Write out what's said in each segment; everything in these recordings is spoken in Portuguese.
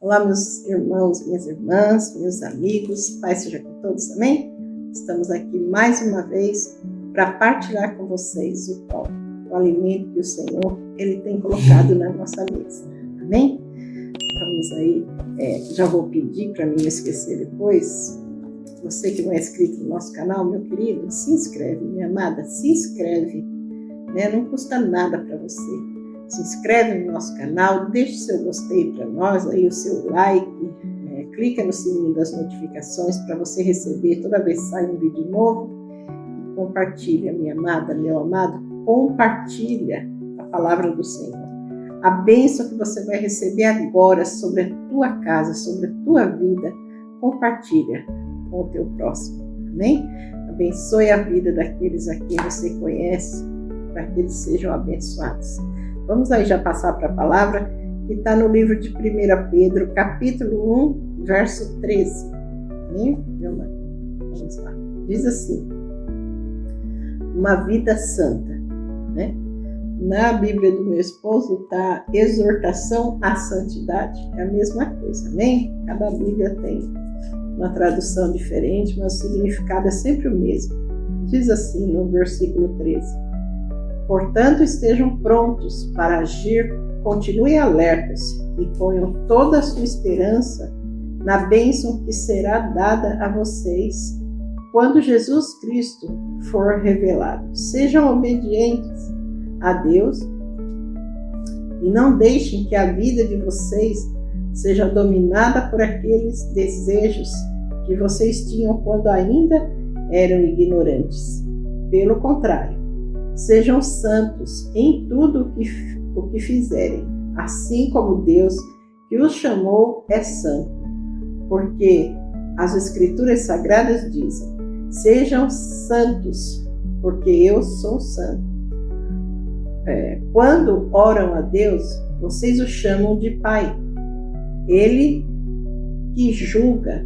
Olá, meus irmãos, minhas irmãs, meus amigos, Paz seja com todos, amém? Estamos aqui mais uma vez para partilhar com vocês o pão, o alimento que o Senhor Ele tem colocado na nossa mesa, amém? Vamos aí, já vou pedir para mim não esquecer depois, você que não é inscrito no nosso canal, meu querido, se inscreve, minha amada, se inscreve, né? Não custa nada para você. Se inscreve no nosso canal, deixe seu gostei para nós, aí o seu like, clica no sininho das notificações para você receber toda vez que sai um vídeo novo. E compartilha, minha amada, meu amado, compartilha a palavra do Senhor. A bênção que você vai receber agora sobre a tua casa, sobre a tua vida, compartilha com o teu próximo, amém? Abençoe a vida daqueles a quem você conhece, para que eles sejam abençoados. Vamos aí já passar para a palavra que está no livro de 1 Pedro, capítulo 1, verso 13. Amém? Vamos lá. Diz assim: uma vida santa, né? Na Bíblia do meu esposo está exortação à santidade. É a mesma coisa, amém? Cada Bíblia tem uma tradução diferente, mas o significado é sempre o mesmo. Diz assim no versículo 13: portanto, estejam prontos para agir, continuem alertas e ponham toda a sua esperança na bênção que será dada a vocês quando Jesus Cristo for revelado. Sejam obedientes a Deus e não deixem que a vida de vocês seja dominada por aqueles desejos que vocês tinham quando ainda eram ignorantes. Pelo contrário, sejam santos em tudo o que fizerem, assim como Deus que os chamou é santo. Porque as Escrituras Sagradas dizem: sejam santos, porque eu sou santo. Quando oram a Deus, vocês o chamam de Pai. Ele que julga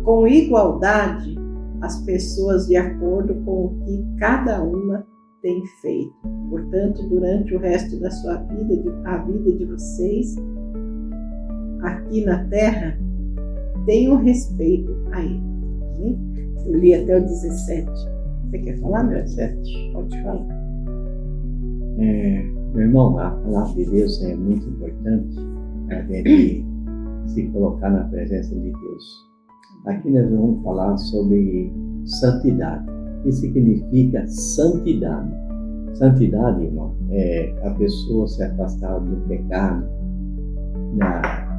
com igualdade as pessoas de acordo com o que cada uma tem feito. Portanto, durante o resto da sua vida, a vida de vocês aqui na terra, tenham respeito a Ele. Né? Eu li até o 17. Você quer falar, meu? 17? Pode falar. Meu irmão, a palavra de Deus é muito importante a gente se colocar na presença de Deus. Aqui nós vamos falar sobre santidade. O que significa santidade? Santidade, irmão, é a pessoa se afastar do pecado,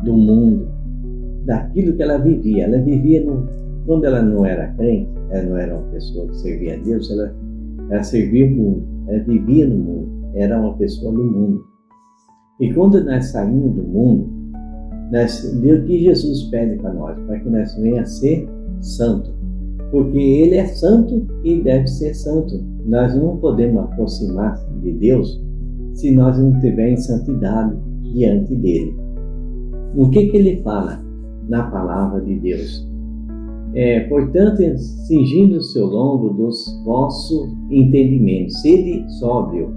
do mundo, daquilo que ela vivia. Ela vivia, quando ela não era crente, ela não era uma pessoa que servia a Deus, ela servia o mundo, ela vivia no mundo, era uma pessoa do mundo. E quando nós saímos do mundo, o que Jesus pede para nós? Para que nós venhamos a ser santos. Porque Ele é santo e deve ser santo. Nós não podemos aproximar de Deus se nós não tivermos santidade diante dEle. O que Ele fala na palavra de Deus? Portanto, cingindo o seu lombo dos vossos entendimentos, sede sóbrio,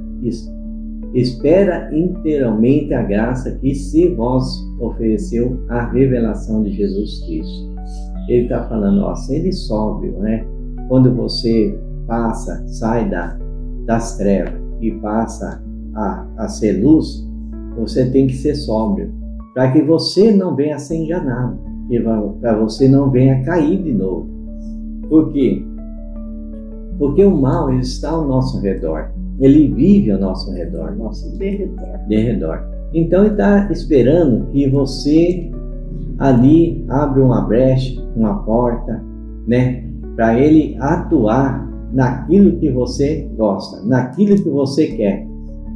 espera inteiramente a graça que se vos ofereceu a revelação de Jesus Cristo. Ele está falando, sede sóbrio, né? Quando você sai das trevas e passa a ser luz, você tem que ser sóbrio, para que você não venha a ser enganado, para você não venha a cair de novo. Por quê? Porque o mal está ao nosso redor, ele vive ao nosso redor, nosso derredor. Então ele está esperando que você ali abra uma brecha, uma porta, né, para ele atuar naquilo que você gosta, naquilo que você quer.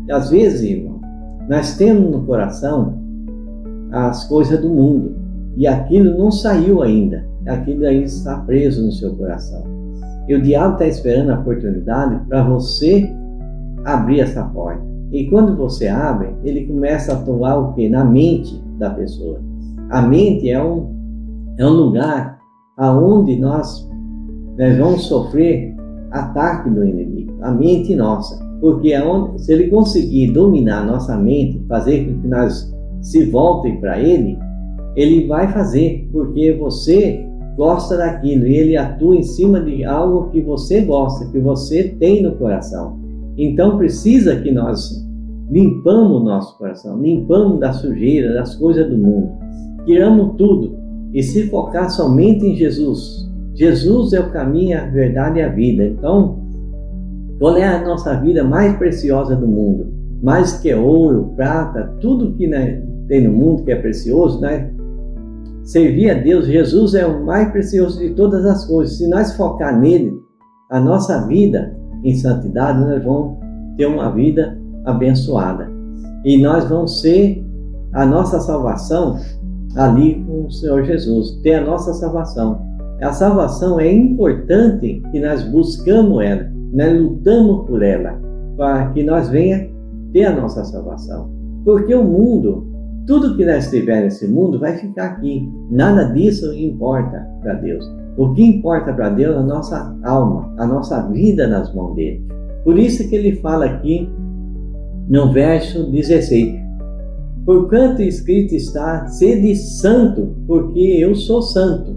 E às vezes, irmão, nós temos no coração as coisas do mundo e aquilo não saiu ainda, aquilo ainda está preso no seu coração. E o diabo está esperando a oportunidade para você abrir essa porta. E quando você abre, ele começa a atuar o quê? Na mente da pessoa. A mente é um lugar aonde nós vamos sofrer ataque do inimigo, a mente nossa, porque se ele conseguir dominar a nossa mente, fazer com que nós se voltem para ele, Ele vai fazer, porque você gosta daquilo e ele atua em cima de algo que você gosta, que você tem no coração. Então precisa que nós limpamos o nosso coração, limpamos da sujeira, das coisas do mundo, tiramos tudo e se focar somente em Jesus. Jesus é o caminho, a verdade e a vida. Então, qual é a nossa vida mais preciosa do mundo? Mais que ouro, prata, tudo que tem no mundo que é precioso, né? Servir a Deus, Jesus é o mais precioso de todas as coisas. Se nós focar nele, a nossa vida em santidade, nós vamos ter uma vida abençoada. E nós vamos ser a nossa salvação ali com o Senhor Jesus, ter a nossa salvação. A salvação é importante que nós buscamos ela, nós lutamos por ela, para que nós venha ter a nossa salvação. Porque o mundo, tudo que nós tiver nesse mundo vai ficar aqui. Nada disso importa para Deus. O que importa para Deus é a nossa alma, a nossa vida nas mãos dele. Por isso que ele fala aqui no verso 16: porquanto escrito está, sede santo, porque eu sou santo.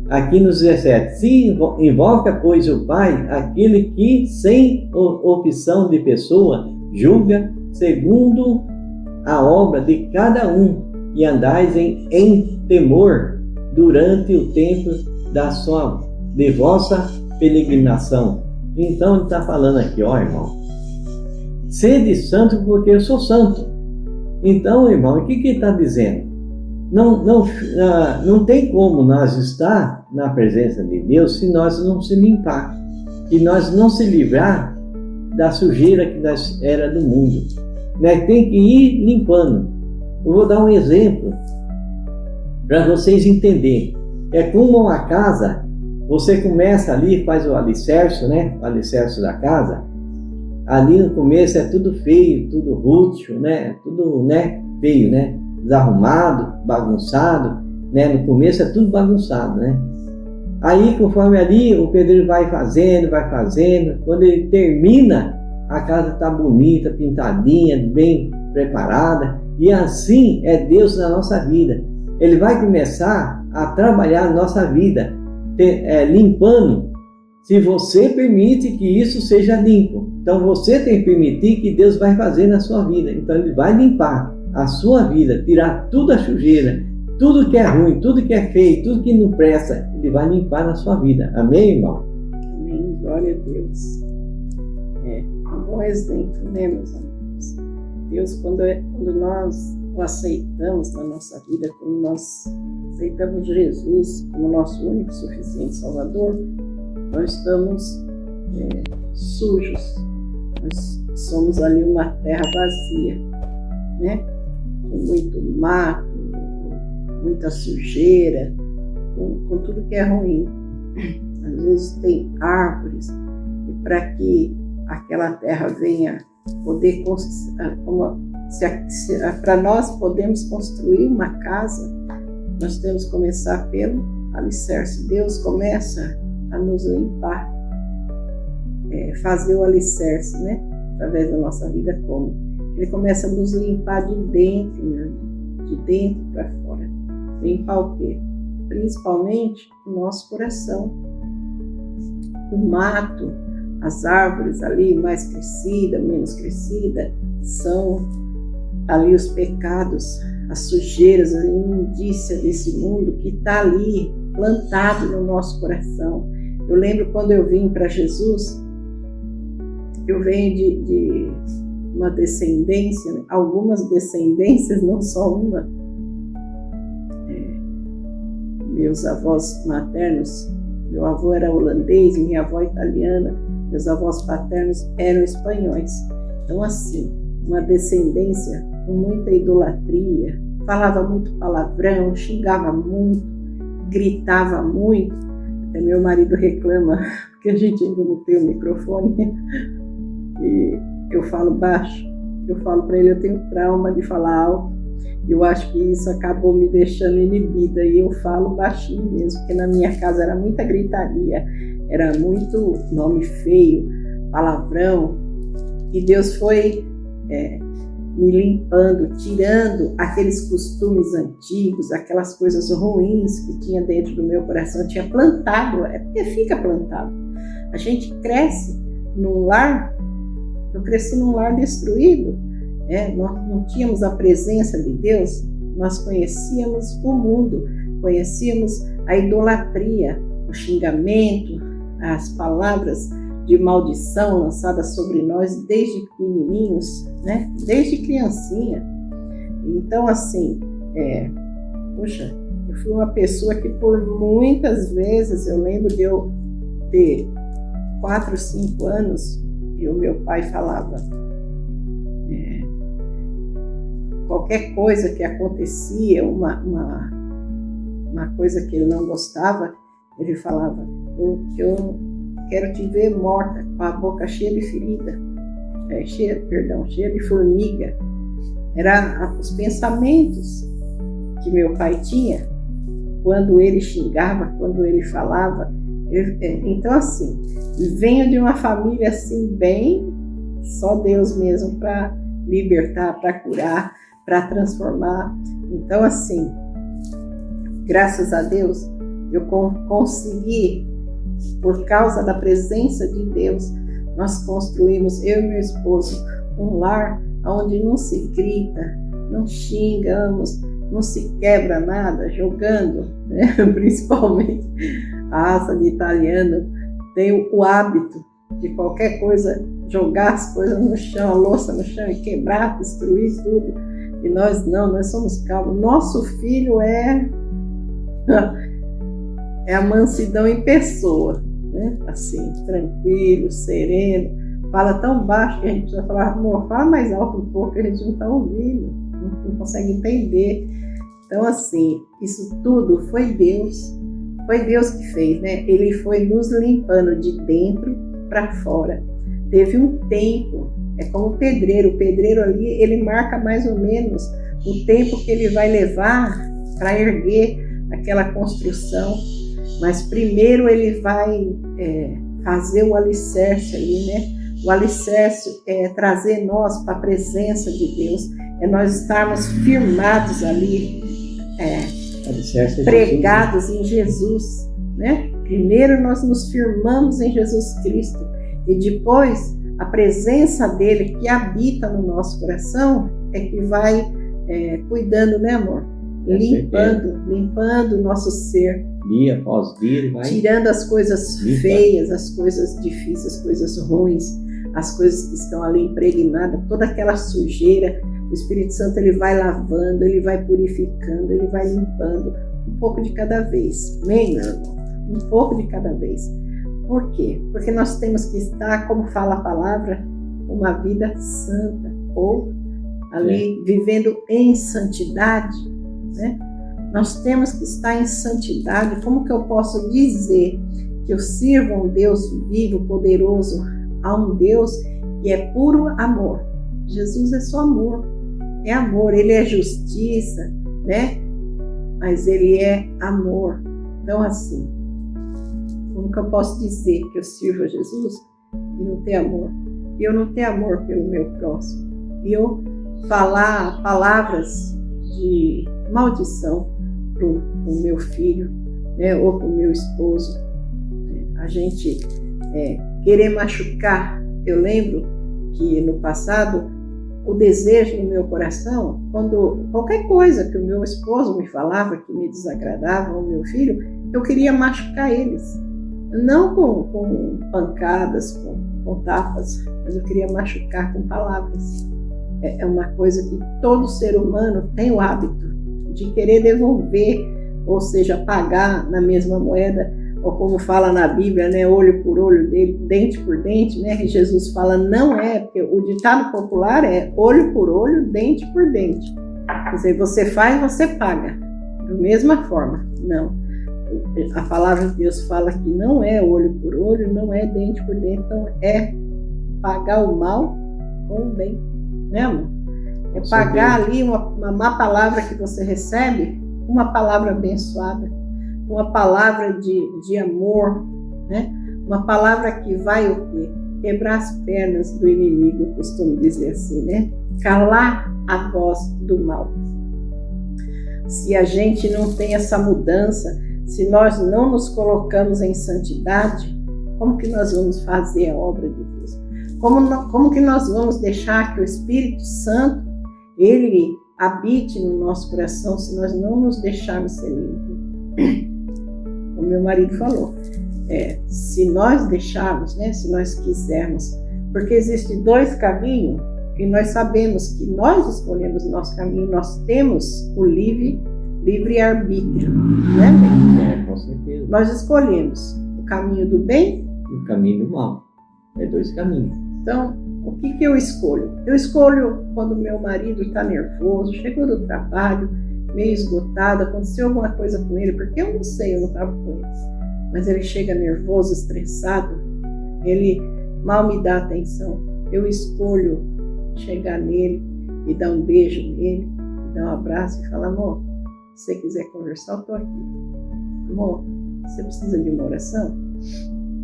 Aqui no 17: se invoca, pois, o Pai, aquele que, sem opção de pessoa, julga segundo a obra de cada um, e andais em temor durante o tempo de vossa peregrinação. Então ele está falando aqui, ó irmão, sede santo porque eu sou santo. Então, irmão, o que ele está dizendo? Não tem como nós estar na presença de Deus se nós não se limpar, e nós não se livrar da sujeira que nós era do mundo. Tem que ir limpando. Eu vou dar um exemplo para vocês entenderem. É como uma casa, você começa ali, faz o alicerce, né? O alicerce da casa. Ali no começo é tudo feio, tudo rútil, né? Tudo, né? Feio, né? Desarrumado, bagunçado, né? No começo é tudo bagunçado, né? Aí, conforme ali, o pedreiro vai fazendo, quando ele termina, a casa está bonita, pintadinha, bem preparada, e assim é Deus na nossa vida. Ele vai começar a trabalhar a nossa vida, limpando, se você permite que isso seja limpo. Então você tem que permitir que Deus vai fazer na sua vida. Então ele vai limpar a sua vida, tirar tudo a sujeira, tudo que é ruim, tudo que é feio, tudo que não presta, ele vai limpar na sua vida. Amém, irmão? Amém, glória a Deus. Um bom exemplo, né, meus amigos? Deus, quando nós o aceitamos na nossa vida, quando nós aceitamos Jesus como nosso único e suficiente Salvador, nós estamos sujos. Nós somos ali uma terra vazia, né? Com muito mato, muita sujeira, com tudo que é ruim. Às vezes tem árvores, e para que aquela terra venha poder para nós podermos construir uma casa, nós temos que começar pelo alicerce. Deus começa a nos limpar, fazer o alicerce, né? Através da nossa vida, como? Ele começa a nos limpar de dentro, meu irmão, de dentro para fora. Limpar o quê? Principalmente o nosso coração. O mato, as árvores ali, mais crescida, menos crescida, são ali os pecados, as sujeiras, a imundícia desse mundo que está ali plantado no nosso coração. Eu lembro quando eu vim para Jesus, eu venho de uma descendência, algumas descendências, não só uma. Meus avós maternos, meu avô era holandês, minha avó italiana, meus avós paternos eram espanhóis. Então, assim, uma descendência com muita idolatria, falava muito palavrão, xingava muito, gritava muito. Até meu marido reclama, porque a gente ainda não tem o microfone, e eu falo baixo. Eu falo para ele, eu tenho trauma de falar alto. Eu acho que isso acabou me deixando inibida, e eu falo baixinho mesmo, porque na minha casa era muita gritaria, era muito nome feio, palavrão, e Deus foi me limpando, tirando aqueles costumes antigos, aquelas coisas ruins que tinha dentro do meu coração. Eu tinha plantado, é porque fica plantado. A gente cresce num lar, eu cresci num lar destruído, nós não tínhamos a presença de Deus, nós conhecíamos o mundo, conhecíamos a idolatria, o xingamento, as palavras de maldição lançadas sobre nós desde pequenininhos, desde criancinha. Então, assim, eu fui uma pessoa que por muitas vezes, eu lembro de eu ter 4, 5 anos, e o meu pai falava, qualquer coisa que acontecia, uma coisa que ele não gostava, ele falava, eu quero te ver morta, com a boca cheia de ferida, cheia de formiga. Eram os pensamentos que meu pai tinha quando ele xingava, quando ele falava. Então, assim, venho de uma família assim, bem, só Deus mesmo para libertar, para curar, para transformar. Então, assim, graças a Deus, eu consegui, por causa da presença de Deus, nós construímos, eu e meu esposo, um lar onde não se grita, não xingamos, não se quebra nada, jogando, principalmente a raça de italiano tem o hábito de qualquer coisa, jogar as coisas no chão, a louça no chão e quebrar, destruir tudo. E nós não, nós somos calmos. Nosso filho é a mansidão em pessoa, assim, tranquilo, sereno, fala tão baixo que a gente precisa falar, amor, fala mais alto um pouco, que a gente não está ouvindo, não consegue entender. Então, assim, isso tudo foi Deus que fez, Ele foi nos limpando de dentro para fora. Teve um tempo, é como o pedreiro ali, ele marca mais ou menos o tempo que ele vai levar para erguer aquela construção, mas primeiro ele vai fazer o alicerce ali, O alicerce é trazer nós para a presença de Deus, é nós estarmos firmados ali, pregados em Jesus, Primeiro nós nos firmamos em Jesus Cristo e depois a presença dele que habita no nosso coração é que vai cuidando, amor? Limpando o nosso ser. Dia após dia, vai tirando as coisas feias, as coisas difíceis, as coisas ruins, as coisas que estão ali impregnadas, toda aquela sujeira. O Espírito Santo ele vai lavando, ele vai purificando, ele vai limpando, um pouco de cada vez. Amém, meu irmão? Um pouco de cada vez. Por quê? Porque nós temos que estar, como fala a palavra, uma vida santa, ou ali vivendo em santidade, Nós temos que estar em santidade. Como que eu posso dizer que eu sirvo a um Deus vivo, poderoso, a um Deus que é puro amor? Jesus é só amor, Ele é justiça, Mas Ele é amor. Então, assim, como que eu posso dizer que eu sirvo a Jesus e não ter amor? E eu não ter amor pelo meu próximo? E eu falar palavras de maldição para o meu filho, ou para o meu esposo? A gente querer machucar. Eu lembro que no passado, o desejo no meu coração, quando qualquer coisa que o meu esposo me falava que me desagradava, ou meu filho, eu queria machucar eles. Não com pancadas, com tapas, mas eu queria machucar com palavras. É uma coisa que todo ser humano tem o hábito de querer devolver, ou seja, pagar na mesma moeda, ou como fala na Bíblia, olho por olho, dente por dente, E Jesus fala, não porque o ditado popular é olho por olho, dente por dente. Quer dizer, você faz, você paga. Da mesma forma, não. A palavra de Deus fala que não é olho por olho, não é dente por dente, então é pagar o mal com o bem, amor? É pagar ali uma má palavra que você recebe, uma palavra abençoada, uma palavra de amor, Uma palavra que vai o quê? quebrar as pernas do inimigo, eu costumo dizer assim, né? Calar a voz do mal. Se a gente não tem essa mudança, se nós não nos colocamos em santidade, como que nós vamos fazer a obra de Deus? Como que nós vamos deixar que o Espírito Santo, ele habite no nosso coração se nós não nos deixarmos ser limpos? Como meu marido falou, se nós deixarmos, né, se nós quisermos, porque existem dois caminhos e nós sabemos que nós escolhemos o nosso caminho, nós temos o livre-arbítrio, né? Com certeza. Nós escolhemos o caminho do bem E o caminho do mal. É dois caminhos. Então, o que eu escolho? Eu escolho quando meu marido está nervoso, chegou do trabalho, meio esgotado, aconteceu alguma coisa com ele, porque eu não sei, eu não estava com ele. Mas ele chega nervoso, estressado, ele mal me dá atenção. Eu escolho chegar nele e dar um beijo nele, e dar um abraço e falar: amor, se você quiser conversar, eu estou aqui. Amor, você precisa de uma oração?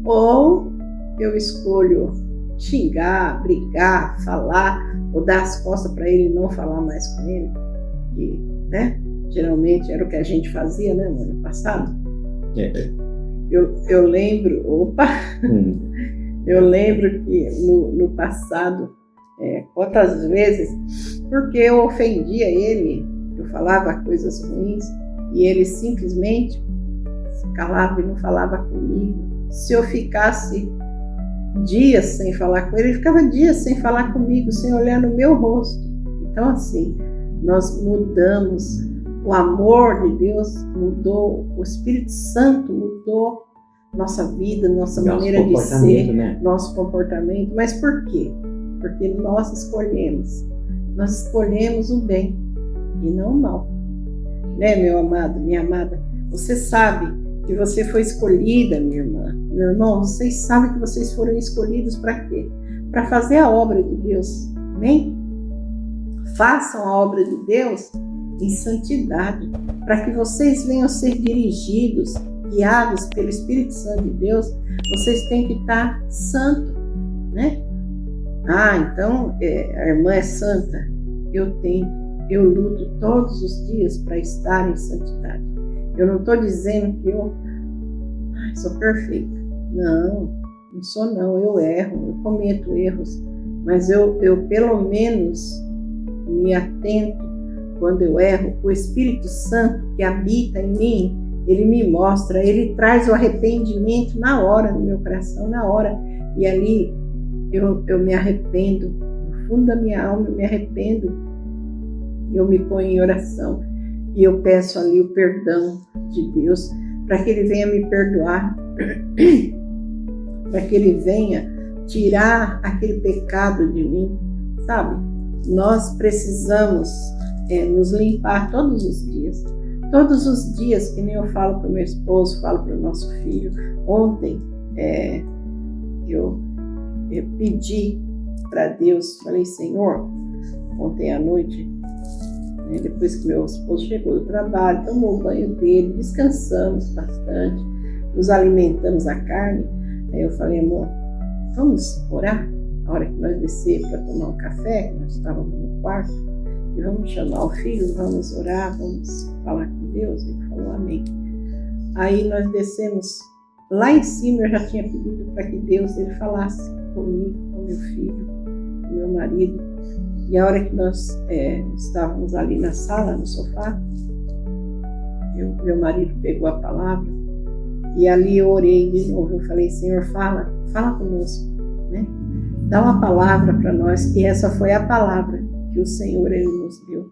Ou eu escolho xingar, brigar, falar, ou dar as costas para ele e não falar mais com ele, que, né, geralmente era o que a gente fazia, né, no ano passado. Eu lembro, eu lembro que no passado, quantas vezes, porque eu ofendia ele, eu falava coisas ruins e ele simplesmente se calava e não falava comigo. Se eu ficasse dias sem falar com ele, ele ficava dias sem falar comigo, sem olhar no meu rosto. Então, assim, nós mudamos. O amor de Deus mudou, o Espírito Santo mudou nossa vida, nossa maneira de ser, né? Nosso comportamento. Mas por quê? Porque nós escolhemos o bem e não o mal. Né, meu amado, minha amada? Você sabe que você foi escolhida, minha irmã, meu irmão, vocês sabem que vocês foram escolhidos para quê? Para fazer a obra de Deus, amém? Façam a obra de Deus em santidade, para que vocês venham ser dirigidos, guiados pelo Espírito Santo de Deus. Vocês têm que estar santo, né? Então a irmã é santa. Eu luto todos os dias para estar em santidade. Eu não estou dizendo que eu sou perfeita. Não sou não. Eu erro, eu cometo erros. Mas eu pelo menos me atento quando eu erro. O Espírito Santo que habita em mim, ele me mostra, ele traz o arrependimento na hora no meu coração, na hora. E ali eu me arrependo, no fundo da minha alma eu me arrependo. Eu me ponho em oração e eu peço ali o perdão de Deus, para que Ele venha me perdoar, para que Ele venha tirar aquele pecado de mim, sabe? Nós precisamos nos limpar todos os dias, que nem eu falo para o meu esposo, falo para o nosso filho. Ontem eu pedi para Deus, falei: Senhor, ontem à noite, depois que meu esposo chegou do trabalho, tomou o banho dele, descansamos bastante, nos alimentamos a carne. Aí eu falei: amor, vamos orar? A hora que nós descer para tomar um café, nós estávamos no quarto, e vamos chamar o filho, vamos orar, vamos falar com Deus. Ele falou: amém. Aí nós descemos lá em cima. Eu já tinha pedido para que Deus ele falasse comigo, com meu filho, com meu marido. E a hora que nós estávamos ali na sala, no sofá, meu marido pegou a palavra e ali eu orei de novo. Eu falei: Senhor, fala conosco, né? Dá uma palavra para nós. E essa foi a palavra que o Senhor ele nos deu,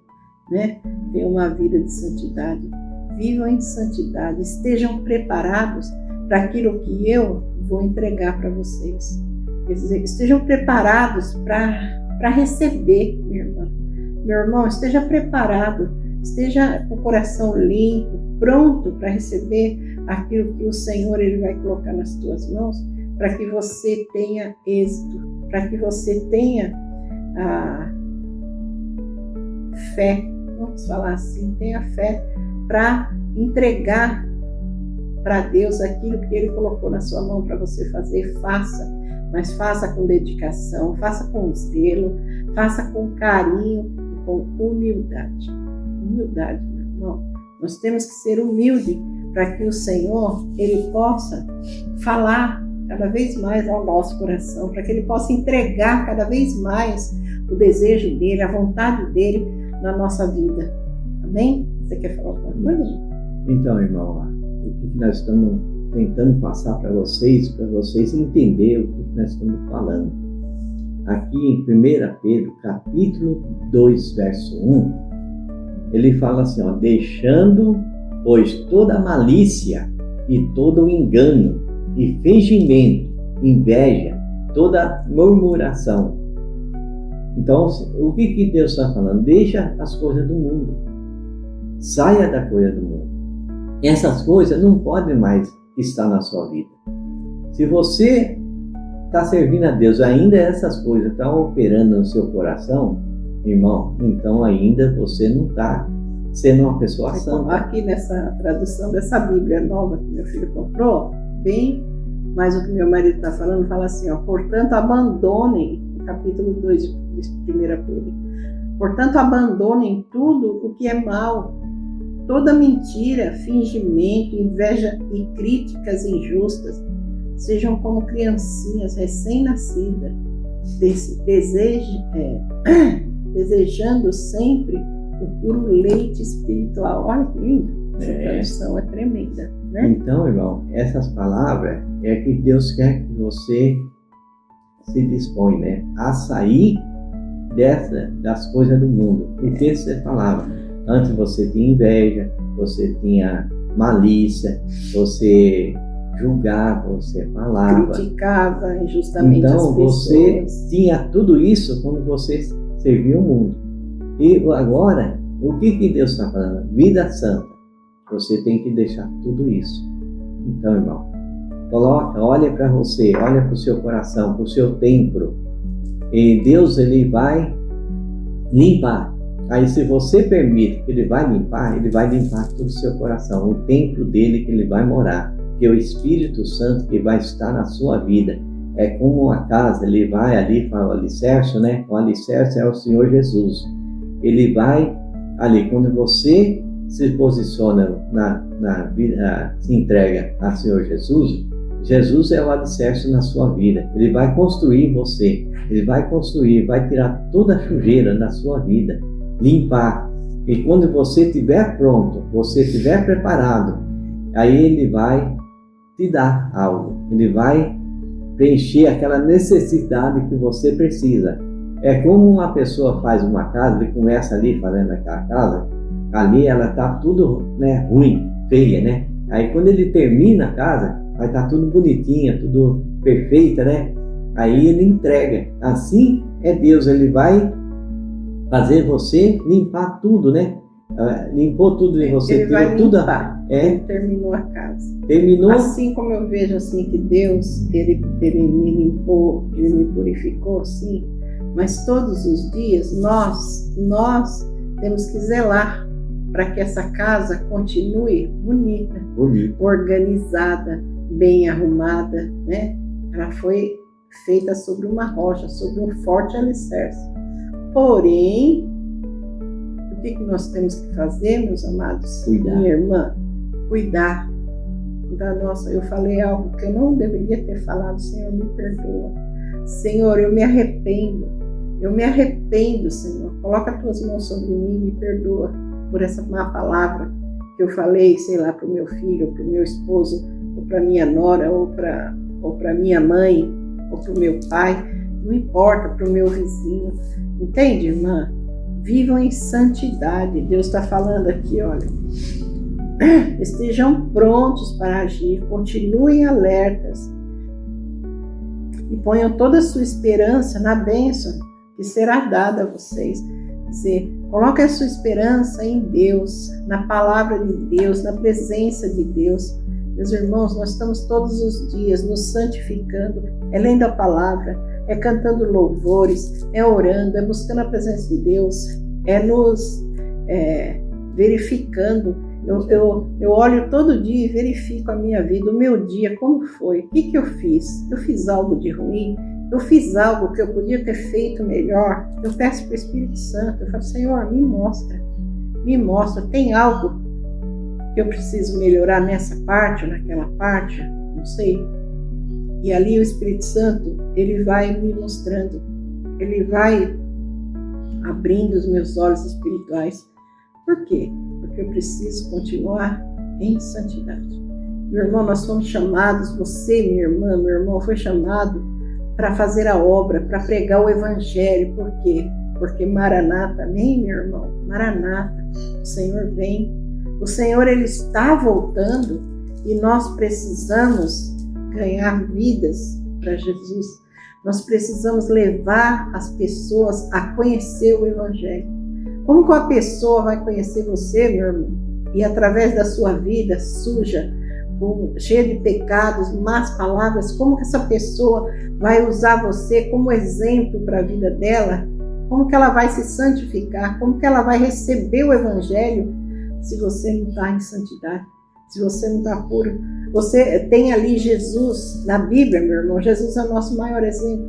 né? Tenham uma vida de santidade, vivam em santidade, estejam preparados para aquilo que eu vou entregar para vocês. Quer dizer, estejam preparados para receber, minha irmã. Meu irmão, esteja preparado, esteja com o coração limpo, pronto para receber aquilo que o Senhor ele vai colocar nas tuas mãos, para que você tenha êxito, para que você tenha a fé, vamos falar assim, tenha fé para entregar para Deus aquilo que Ele colocou na sua mão para você fazer. Faça, mas faça com dedicação, faça com zelo, faça com carinho e com humildade. Humildade, meu irmão. Nós temos que ser humildes para que o Senhor, Ele possa falar cada vez mais ao nosso coração, para que Ele possa entregar cada vez mais o desejo dEle, a vontade dEle na nossa vida. Amém? Você quer falar alguma coisa? Então, irmão, o que nós estamos tentando passar para vocês entenderem o que nós estamos falando. Aqui em 1 Pedro, capítulo 2, verso 1, ele fala assim, ó, deixando, pois, toda malícia e todo o engano e fingimento, inveja, toda murmuração. Então, o que Deus está falando? Deixa as coisas do mundo. Saia da coisa do mundo. Essas coisas não podem mais estar na sua vida. Se você está servindo a Deus, ainda essas coisas estão operando no seu coração, irmão, então ainda você não está sendo uma pessoa santa. Aqui nessa tradução dessa Bíblia nova que meu filho comprou, bem, mas o que meu marido está falando, fala assim, ó, portanto abandonem, no capítulo 2 de 1 Pedro, portanto abandonem tudo o que é mal, toda mentira, fingimento, inveja e críticas injustas, sejam como criancinhas recém-nascidas, desejando sempre o puro leite espiritual. Olha que lindo, essa tradução é tremenda, né? Então, irmão, essas palavras é que Deus quer que você se dispõe, né, a sair das coisas do mundo. O que você falava? Antes você tinha inveja, você tinha malícia, você julgava, você falava, criticava injustamente então, as pessoas. Você tinha tudo isso quando você servia o mundo. E agora, o que Deus está falando? Vida santa. Você tem que deixar tudo isso. Então, irmão, olha para você, olha para o seu coração, para o seu templo. E Deus, Ele vai limpar. Aí, se você permite que Ele vai limpar todo o seu coração, o templo dele que Ele vai morar, que é o Espírito Santo que vai estar na sua vida. É como uma casa, Ele vai ali para o alicerce, né? O alicerce é o Senhor Jesus. Ele vai ali, quando você se posiciona na vida, se entrega ao Senhor Jesus, Jesus é o alicerce na sua vida. Ele vai construir você, Ele vai construir, vai tirar toda a sujeira da sua vida, limpar. E quando você estiver pronto, você estiver preparado, aí Ele vai te dar algo. Ele vai preencher aquela necessidade que você precisa. É como uma pessoa faz uma casa, ele começa ali fazendo aquela casa, ali ela está tudo, né, ruim, feia, né? Aí quando ele termina a casa, vai estar tudo bonitinha, tudo perfeita, né? Aí ele entrega. Assim é Deus, Ele vai fazer você limpar tudo, né? Limpou tudo em você, Ele vai tirou limpar. tudo. Ele terminou a casa. Terminou. Assim como eu vejo assim que Deus, ele me limpou, Ele me purificou, sim. Mas todos os dias nós temos que zelar para que essa casa continue bonita, organizada, bem arrumada, né? Ela foi feita sobre uma rocha, sobre um forte alicerce. Porém, o que nós temos que fazer, meus amados? Cuidar. Minha irmã, cuidar da nossa. Eu falei algo que eu não deveria ter falado. Senhor, me perdoa. Senhor, eu me arrependo. Eu me arrependo, Senhor. Coloca as tuas mãos sobre mim e me perdoa por essa má palavra que eu falei, sei lá, para o meu filho, para o meu esposo, ou para minha nora, ou para minha mãe, ou para o meu pai. Não importa, para o meu vizinho. Entende, irmã? Vivam em santidade. Deus está falando aqui, olha. Estejam prontos para agir, continuem alertas e ponham toda a sua esperança na bênção que será dada a vocês. Coloque a sua esperança em Deus, na palavra de Deus, na presença de Deus. Meus irmãos, nós estamos todos os dias nos santificando, é lendo a palavra, é cantando louvores, é orando, é buscando a presença de Deus, é nos verificando Eu olho todo dia e verifico a minha vida, o meu dia, como foi, o que eu fiz? Eu fiz algo de ruim? Eu fiz algo que eu podia ter feito melhor? Eu peço para o Espírito Santo, eu falo, Senhor, me mostra, tem algo que eu preciso melhorar nessa parte ou naquela parte? Não sei. E ali o Espírito Santo, ele vai me mostrando, ele vai abrindo os meus olhos espirituais. Por quê? Porque eu preciso continuar em santidade. Meu irmão, nós fomos chamados, você, minha irmã, meu irmão, foi chamado para fazer a obra, para pregar o Evangelho. Por quê? Porque Maranata, amém, meu irmão? Maranata, o Senhor vem. O Senhor, ele está voltando e nós precisamos ganhar vidas para Jesus. Nós precisamos levar as pessoas a conhecer o Evangelho. Como que uma pessoa vai conhecer você, meu irmão, e através da sua vida suja, cheia de pecados, más palavras, como que essa pessoa vai usar você como exemplo para a vida dela? Como que ela vai se santificar? Como que ela vai receber o Evangelho se você não está em santidade? Se você não está puro? Você tem ali Jesus na Bíblia, meu irmão. Jesus é o nosso maior exemplo.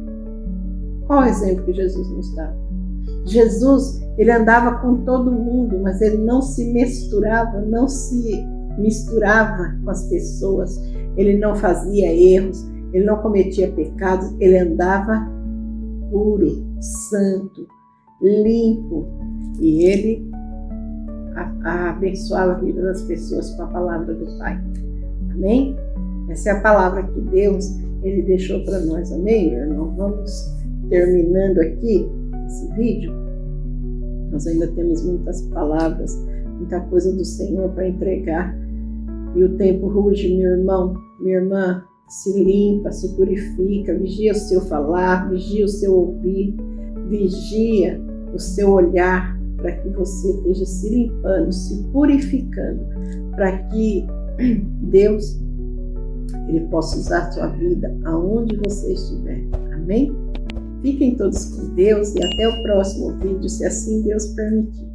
Qual o exemplo que Jesus nos dá? Jesus, ele andava com todo mundo, mas ele não se misturava com as pessoas. Ele não fazia erros, ele não cometia pecados, ele andava puro, santo, limpo. E ele abençoava a vida das pessoas com a palavra do Pai. Amém? Essa é a palavra que Deus, ele deixou para nós. Amém, meu irmão? Vamos terminando aqui esse vídeo. Nós ainda temos muitas palavras, muita coisa do Senhor para entregar. E o tempo ruge, meu irmão, minha irmã, se limpa, se purifica, vigia o seu falar, vigia o seu ouvir, vigia o seu olhar, para que você esteja se limpando, se purificando, para que Deus, ele possa usar a sua vida aonde você estiver. Amém? Fiquem todos com Deus e até o próximo vídeo, se assim Deus permitir.